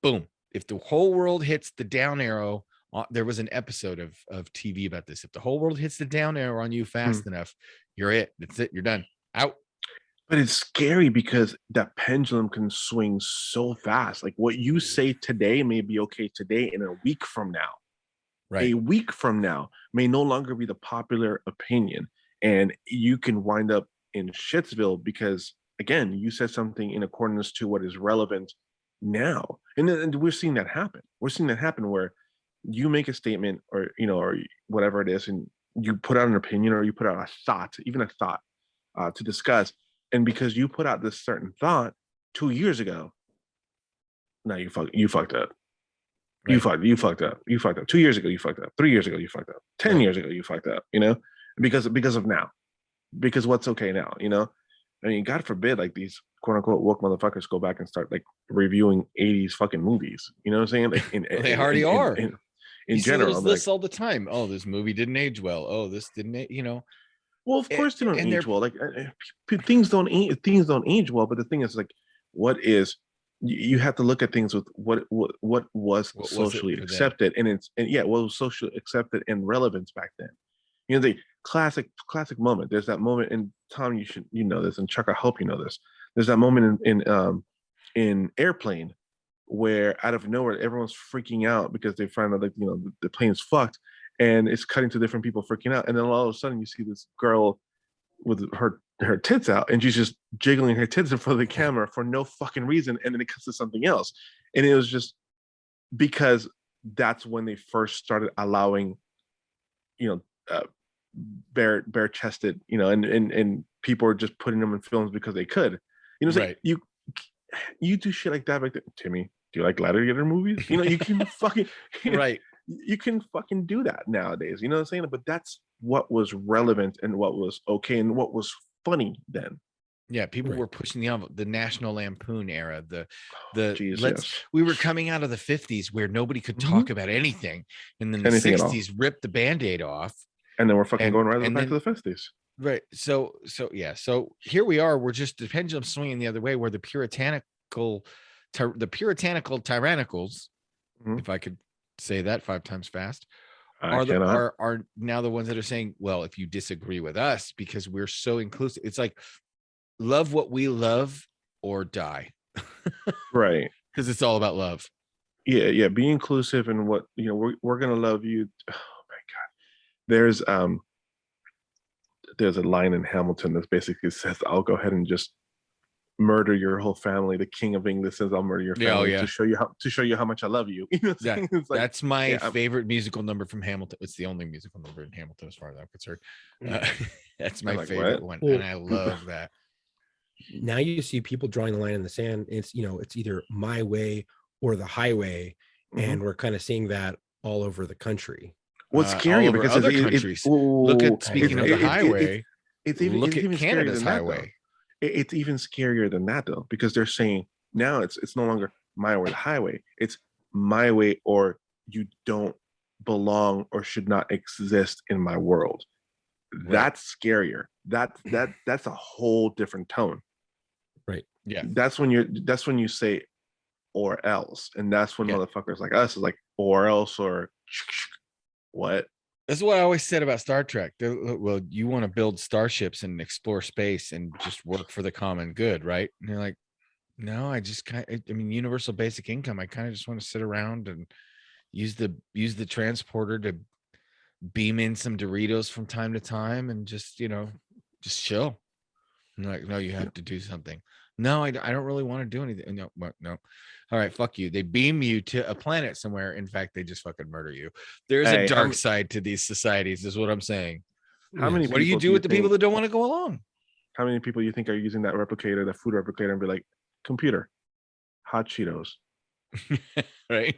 boom. If the whole world hits the down arrow, there was an episode of TV about this. If the whole world hits the down arrow on you fast enough, you're it. That's it. You're done. Out. But it's scary because that pendulum can swing so fast. Like what you say today may be okay today, and a week from now, Right. a week from now may no longer be the popular opinion. And you can wind up in Shitsville because, again, you said something in accordance to what is relevant now. And we're seeing that happen. We're seeing that happen where you make a statement or, you know, or whatever it is, and you put out an opinion or you put out a thought, even a thought to discuss. And because you put out this certain thought 2 years ago, now you fucked up. Right. You fucked up. 2 years ago, you fucked up. 3 years ago, you fucked up. 10 Right. years ago, you fucked up, you know, because of now, because what's okay now, you know, I mean, God forbid, like these quote unquote woke motherfuckers go back and start like reviewing 80s fucking movies. You know what I'm saying? Like They already are. In You see general, those like, lists all the time. Oh, this movie didn't age well. Oh, this didn't, you know. well, of course they don't and they're- age well. Like things don't age well. But the thing is, like, what is you have to look at things with what was What was it socially for them? accepted, and what was socially accepted and relevance back then. You know, the classic moment. There's that moment, and Tom, you know this, and Chuck, I hope you know this. There's that moment in Airplane where out of nowhere everyone's freaking out because they find out, like, you know, the plane's fucked, and it's cutting to different people freaking out, and then all of a sudden you see this girl with her tits out, and she's just jiggling her tits in front of the camera for no fucking reason, and then it cuts to something else, and it was just because that's when they first started allowing, bare chested, and people are just putting them in films because they could, it's Right. like you do shit like that back then. Timmy, do you like gladiator movies? You can fucking Right. you can fucking do that nowadays, you know what I'm saying? But that's what was relevant and what was okay and what was funny then. Yeah, people Right. were pushing the envelope. The National Lampoon era, the Jeez, let's yes. we were coming out of the 50s where nobody could talk about anything, and then the Anything at all. 60s ripped the band-aid off. And then we're fucking And- going right and back to then- the 50s. Right. So here we are. We're just the pendulum swinging the other way, where the puritanical tyrannicals, Mhm. if I could say that 5 times fast, I are cannot. are now the ones that are saying, well, if you disagree with us because we're so inclusive, it's like love what we love or die, Right. because it's all about love. Yeah. Be inclusive in what, we're gonna love you. Oh my God. There's a line in Hamilton that basically says, I'll go ahead and just murder your whole family. The King of England says, I'll murder your Yeah, oh, family yeah. to show you how much I love you. You know what I'm Yeah, saying? It's like, that's my yeah, I'm- favorite musical number from Hamilton. It's the only musical number in Hamilton, as far as I'm concerned. That's my like, favorite what? one, and I love that. Now you see people drawing the line in the sand. It's it's either my way or the highway, and we're kind of seeing that all over the country. What's All scary over because other countries. Look at, speaking of the highway, it's even look at scarier Canada's than that, though. highway. It's even scarier than that, though, because they're saying now it's no longer my way or the highway. It's my way or you don't belong or should not exist in my world. Right. That's scarier. That's a whole different tone. Right. Yeah. That's when you say or else, and that's when Yeah. motherfuckers like us is like or else or what. That's what I always said about Star Trek. Well, you want to build starships and explore space and just work for the common good, right? And you're like, no, I mean, universal basic income. I kind of just want to sit around and use the transporter to beam in some Doritos from time to time and just chill. And like, no, you have to do something. No, I don't really want to do anything. No. All right, fuck you. They beam you to a planet somewhere. In fact, they just fucking murder you. There's Hey, a dark side to these societies, is what I'm saying. How many What do you people do with the people think- that don't want to go along? How many people you think are using that replicator, that food replicator, and be like, computer, hot Cheetos? Right?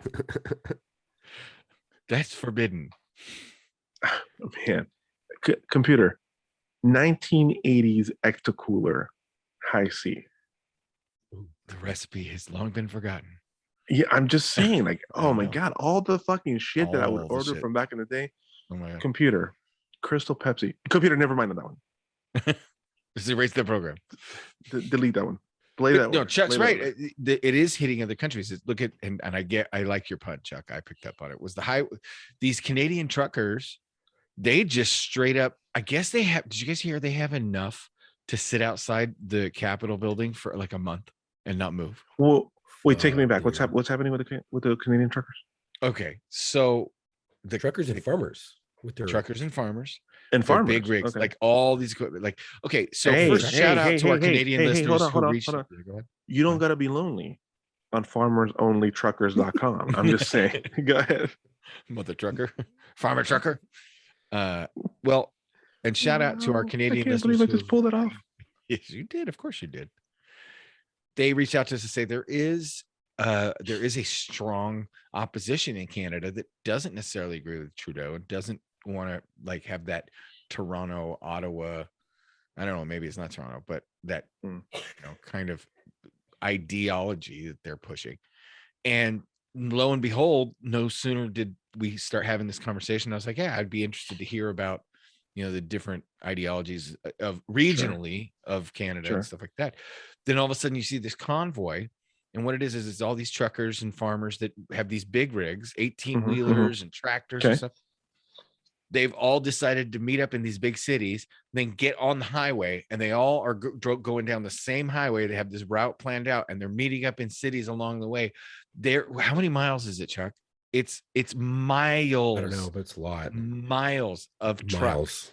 That's forbidden. Man, computer, 1980s Ectocooler, high C. The recipe has long been forgotten. Yeah, I'm just saying, like, I oh my know. God, all the fucking shit that I would All the order shit. from back in the day. Oh my god. Computer, Crystal Pepsi. Computer, never mind on that one. Just erase the program. Delete that one. Play that No, one. Chuck's Play that right. one. It is hitting other countries. Look at and I like your pun, Chuck. I picked up on it. Was these Canadian truckers? They just straight up. I guess they have. Did you guys hear? They have enough to sit outside the Capitol building for like a month and not move. Well, wait, take me Fuck, back. dude. What's happening with the Canadian truckers Okay, so the Truckers and farmers with their truckers and farmers. and They're farmers? big rigs, Okay. like all these equipment. Like, okay, so Hey, first shout out to our hey, Canadian hey, listeners hold who on. reached. Yeah, go ahead. You don't gotta be lonely on farmersonlytruckers.com. I'm just saying. Go ahead. Mother trucker, farmer trucker. Well, and shout out to our Wow, Canadian I can't listeners. believe I just pulled it off. Yes, you did. Of course you did. They reached out to us to say there is a strong opposition in Canada that doesn't necessarily agree with Trudeau and doesn't want to like have that Toronto, Ottawa. I don't know, maybe it's not Toronto, but that kind of ideology that they're pushing. And lo and behold, no sooner did we start having this conversation, I was like, yeah, I'd be interested to hear about the different ideologies of regionally of Canada and stuff like that. Then all of a sudden you see this convoy, and what it is it's all these truckers and farmers that have these big rigs, 18 wheelers and tractors and stuff. They've all decided to meet up in these big cities, then get on the highway, and they all are going down the same highway. They have this route planned out, and they're meeting up in cities along the way. How many miles is it, Chuck? it's miles. I don't know, but it's a lot. Miles of trucks. Miles.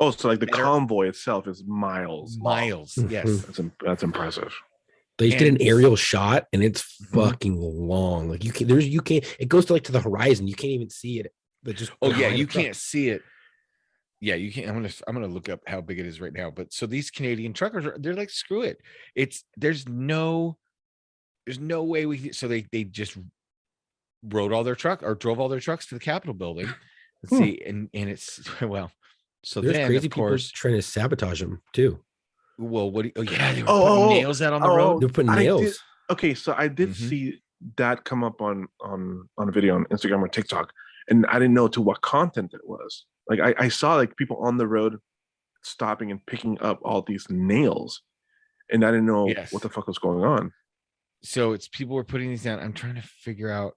Oh, so like the that are- convoy itself is miles long. Miles. Yes. That's impressive. They just did an And- aerial shot, and it's Mhm. fucking long. Like you can't. It goes to like to the horizon. You can't even see it. But just Oh yeah, behind you the truck. can't see it. Yeah, you can't. I'm gonna look up how big it is right now. But so these Canadian truckers they're like, screw it. There's no way we. So they just drove all their trucks to the Capitol building. Let's Hmm. see, and it's well. So There's then, crazy of people course, trying to sabotage them too. well, what? Oh yeah, they were Oh, putting oh, nails out on the oh, road. They're putting I nails. did- Okay, so I did Mhm. see that come up on a video on Instagram or TikTok, and I didn't know to what content it was. Like I saw like people on the road stopping and picking up all these nails, and I didn't know Yes. what the fuck was going on. So it's people were putting these down. I'm trying to figure out.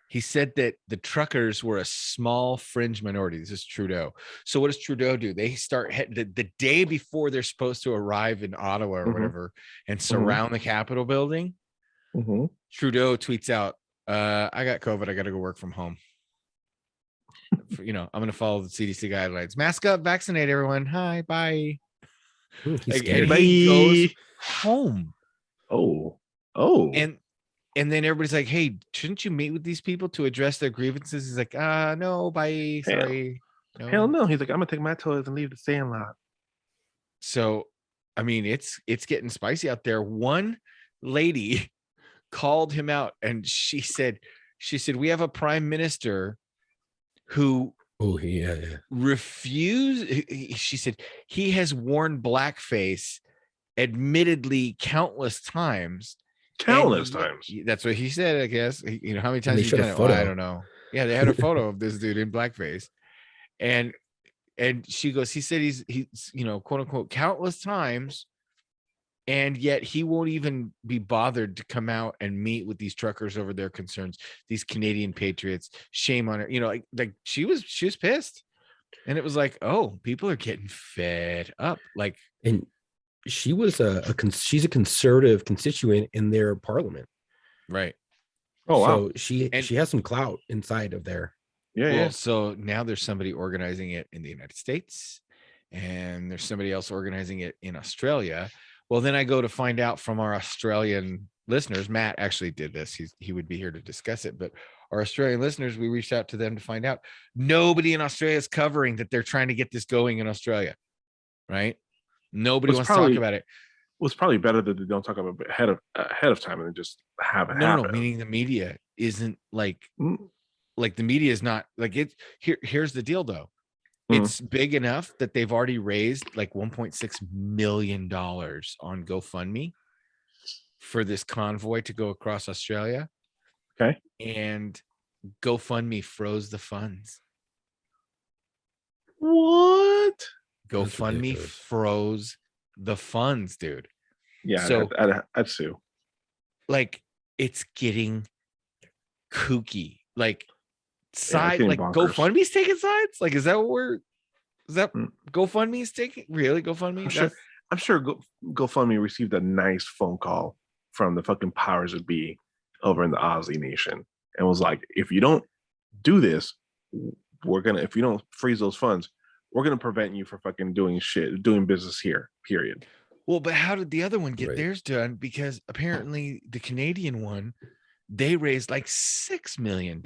He said that the truckers were a small fringe minority. This is Trudeau. So what does Trudeau do? They start the day before they're supposed to arrive in Ottawa or Mhm. whatever and surround the Capitol building. Mhm. Trudeau tweets out, I got COVID. I got to go work from home. I'm going to follow the CDC guidelines. Mask up, vaccinate everyone. Hi, bye. He's Like, scared. and he goes Bye. home. Oh. And then everybody's like, hey, shouldn't you meet with these people to address their grievances? He's like, no, bye. Sorry. Hell no. He's like, I'm gonna take my toys and leave the Sandlot. So, I mean, it's getting spicy out there. One lady called him out and she said, we have a prime minister who Oh yeah. refused. She said he has worn blackface admittedly countless times. Countless times. That's what he said, I guess. How many times they he showed a done it? Well, I photo. don't know. Yeah, they had a photo of this dude in blackface. And she goes, he said he's quote unquote countless times, and yet he won't even be bothered to come out and meet with these truckers over their concerns, these Canadian patriots. Shame on her. Like she was pissed. And it was like, oh, people are getting fed up. Like, And she was she's a conservative constituent in their parliament. right. Oh wow. So she has some clout inside of there. Yeah, Well, so now there's somebody organizing it in the United States, and there's somebody else organizing it in Australia. Well, then I go to find out from our Australian listeners. Matt actually did this. He would be here to discuss it, but our Australian listeners, we reached out to them to find out. Nobody in Australia is covering that they're trying to get this going in Australia, right? Nobody wants to talk about it. Well, it's probably better that they don't talk about it ahead of time and just have it happen. No, meaning the media isn't like Mm. the media is not like it. Here's the deal, though. It's big enough that they've already raised like $1.6 million on GoFundMe for this convoy to go across Australia. Okay. And GoFundMe froze the funds. What? GoFundMe ridiculous. froze the funds, dude. Yeah, So- I'd sue. Like, it's getting kooky. Like, getting like bonkers. GoFundMe's taking sides. Like, is that Mm. GoFundMe's taking? Really, GoFundMe? I'm sure GoFundMe received a nice phone call from the fucking powers that be over in the Aussie nation and was like, if you don't do this, if you don't freeze those funds, we're gonna prevent you from fucking doing business here, period. Well, but how did the other one get Right. theirs done? Because apparently the Canadian one, they raised like $6 million.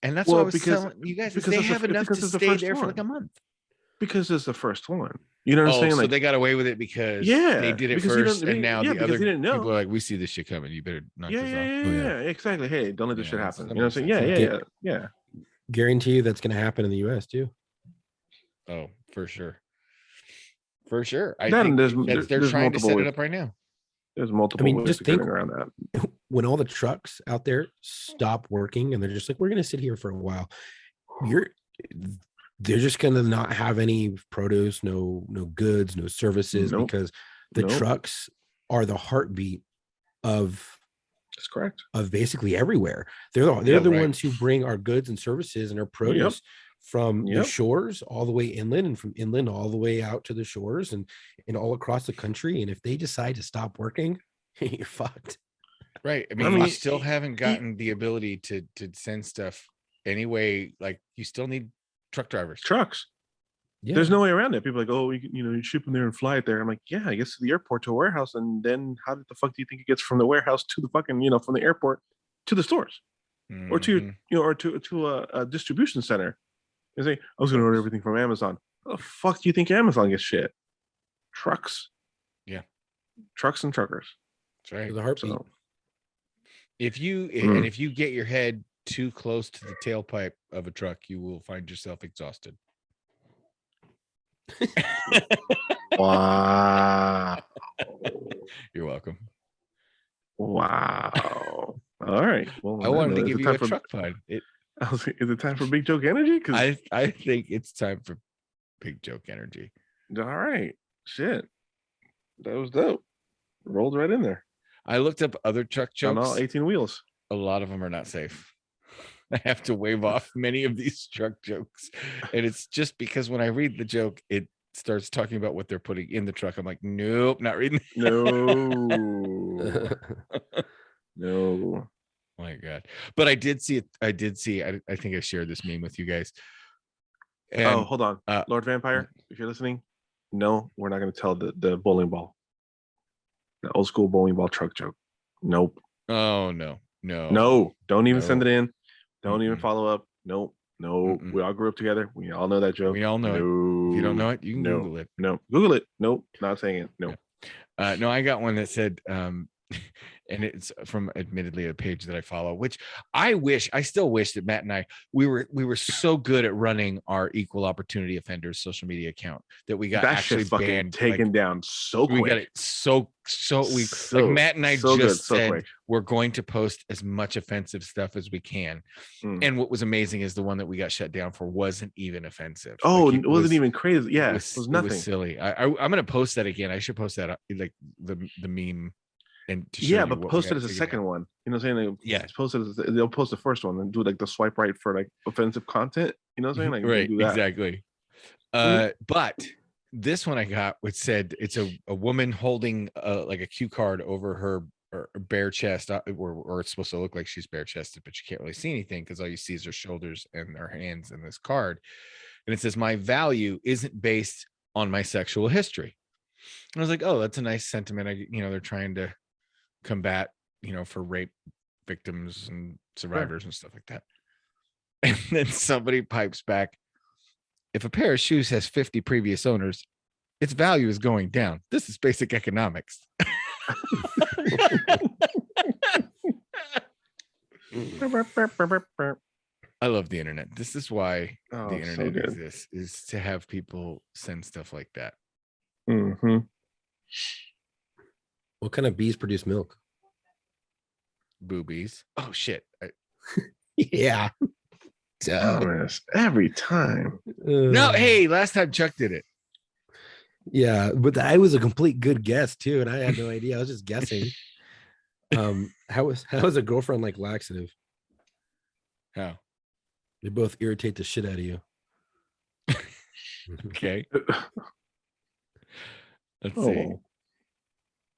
And that's what I was telling you guys, is because they it's the- have enough to because it's the stay first there for like one. a month. Because it's the first one. You know what I'm saying? So Like, they got away with it because Yeah, they did it because you first, don't- and now yeah, the because other they didn't know. people are like, we see this shit coming. You better knock yeah, this yeah, off. yeah, Oh, yeah. yeah, exactly. Hey, don't let this Yeah, shit that's- happen. that You know what I'm makes saying? sense. Yeah. Guarantee you that's going to happen in the U.S. too. Oh, for sure. For sure. I That think and there's they're there's trying to multiple set it ways. up right now. There's multiple ways just to getting think- around that. When all the trucks out there stop working and they're just like, we're going to sit here for a while, they're just going to not have any produce, no goods, no services, Nope. because the Nope. trucks are the heartbeat of That's correct. basically everywhere. They're the Yeah, the right. ones who bring our goods and services and our produce from the Yep. shores all the way inland, and from inland all the way out to the shores and all across the country. And if they decide to stop working, you're fucked. Right. I mean, mean, you still haven't gotten the ability to send stuff anyway. Like, you still need truck drivers. trucks. Yeah. There's no way around it. People are like, oh, you ship them there and fly it there. I'm like, yeah, I guess to the airport to a warehouse, and then how the fuck do you think it gets from the warehouse to the fucking, from the airport to the stores, or to Mhm. or to a distribution center? You say, I was going to order everything from Amazon. How the fuck do you think Amazon gets shit? Trucks. Yeah. Trucks and truckers. That's right. The heartbeat. So, If you Mm. and if you get your head too close to the tailpipe of a truck, you will find yourself exhausted. wow. You're welcome. Wow. All right. Well, I wanted to is give it you time a for, truck pun. is it time for big joke energy? Because I think it's time for big joke energy. all right, shit, that was dope. Rolled right in there I looked up other truck on all jokes. 18 wheels. A lot of them are not safe. I have to wave off many of these truck jokes. And it's just because when I read the joke, it starts talking about what they're putting in the truck. I'm like, nope, not reading. No, no. Oh my God. But I did see it. I think I shared this meme with you guys. And Oh, hold on, uh, Lord Vampire, if you're listening, no, we're not going to tell the bowling ball, the old school bowling ball truck joke. Nope. oh no. Don't even send No. it in. Don't even Mm-mm. follow up. Nope. No, Mm-mm. we all grew up together. We all know that joke. We all know it. No. If you don't know it, you can no, Google it. No, Google it. Nope, not saying it. No. No, I got one that said, and it's from admittedly a page that I follow, which I still wish that Matt and I, we were so good at running our equal opportunity offenders social media account that we got That actually shit's fucking banned. taken like, down so quick. we got it so we So- like Matt and I so good, just so said quick. we're going to post as much offensive stuff as we can. Mm. And what was amazing is the one that we got shut down for wasn't even offensive. Oh, Like, it wasn't even crazy. Yeah, it was nothing. It was silly. I'm gonna post that again. I should post that like the meme and to show Yeah, you but what we post it got as a figured second out. one. You know what I'm saying? Like, Yeah. post it as, they'll post the first one and do like the swipe right for like offensive content. You know what I'm saying? Like, you can Right, do that. exactly. But this one I got, which said it's a woman holding like a cue card over her bare chest, or it's supposed to look like she's bare chested, but you can't really see anything because all you see is her shoulders and her hands in this card. And it says, my value isn't based on my sexual history. And I was like, oh, that's a nice sentiment. They're trying to combat, for rape victims and survivors and stuff like that. And then somebody pipes back, if a pair of shoes has 50 previous owners, its value is going down. This is basic economics. I love the internet. This is why Oh, the so internet good. exists, is to have people send stuff like that. Mm-hmm. What kind of bees produce milk? Boobies. Oh shit. Yeah. Thomas, every time. No, hey, last time Chuck did it. Yeah, but I was a complete good guess too, and I had no idea. I was just guessing. How is a girlfriend like laxative? How? They both irritate the shit out of you. Okay. Let's see. Oh,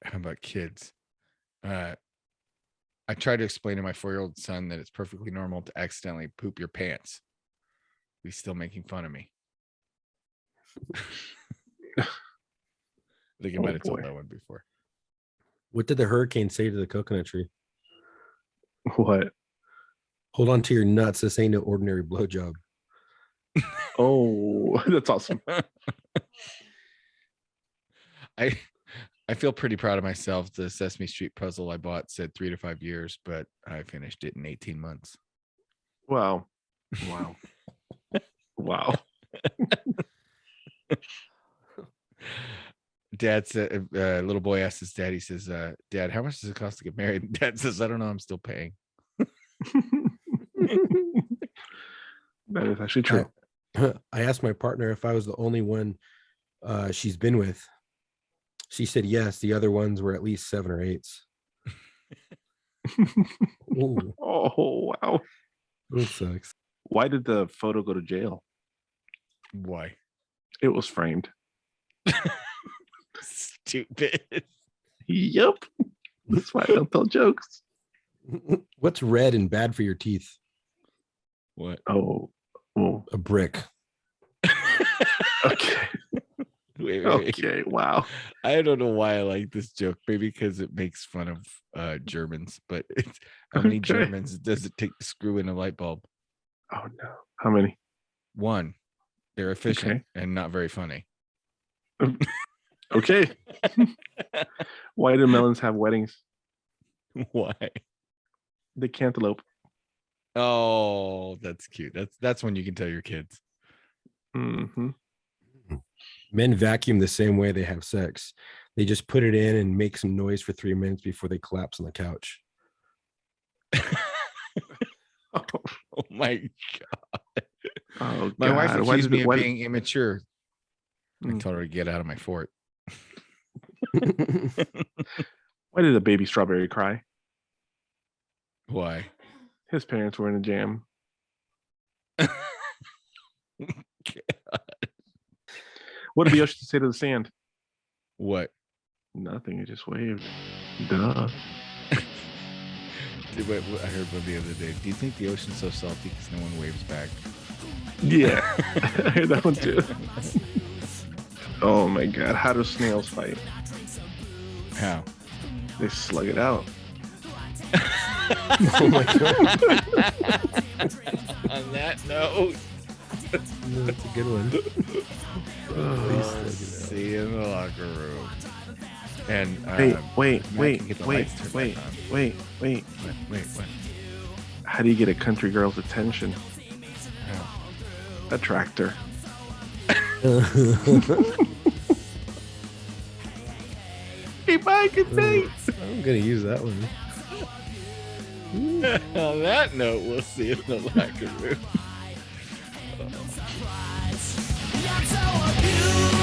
How about kids? I tried to explain to my 4-year-old son that it's perfectly normal to accidentally poop your pants. He's still making fun of me. I think I Oh, might have told boy. that one before. What did the hurricane say to the coconut tree? what? Hold on to your nuts. This ain't no ordinary blowjob. Oh, that's awesome. I feel pretty proud of myself. The Sesame Street puzzle I bought said 3 to 5 years, but I finished it in 18 months. Wow. Wow. Wow. Dad said, little boy asked his dad, he says, Dad, how much does it cost to get married? And Dad says, I don't know. I'm still paying. That is actually true. I asked my partner if I was the only one she's been with. She said yes. The other ones were at least 7 or 8s. Ooh, Oh, wow. that sucks. Why did the photo go to jail? Why? It was framed. Stupid. Yep. That's why I don't tell jokes. What's red and bad for your teeth? What? Oh, A brick. okay. Wait. Okay, wow. I don't know why I like this joke. Maybe because it makes fun of Germans. But it's, how many Okay. Germans does it take to screw in a light bulb? Oh no. How many? One. They're efficient and not very funny. Okay. Why do melons have weddings? Why? The cantaloupe. Oh, that's cute. That's when you can tell your kids. Mm-hmm. Men vacuum the same way they have sex. They just put it in and make some noise for 3 minutes before they collapse on the couch. Oh my god. Oh, My wife God. Why accused did me it- of why did- being immature. I Mm. told her to get out of my fort. Why did a baby strawberry cry? Why? His parents were in a jam. What did the ocean say to the sand? What? Nothing. It just waved. Duh. I heard one the other day. Do you think the ocean's so salty because no one waves back? Yeah. I heard that one too. Oh my God. How do snails fight? How? They slug it out. Oh my god. On that note, That's a good one. see you in the locker room. And Wait. can get the lights turned back on. Wait. Wait, what? How do you get a country girl's attention? How? A tractor. Hey, bye. Good night. I'm gonna use that one. On that note, we'll see you in the locker room. You're so abused.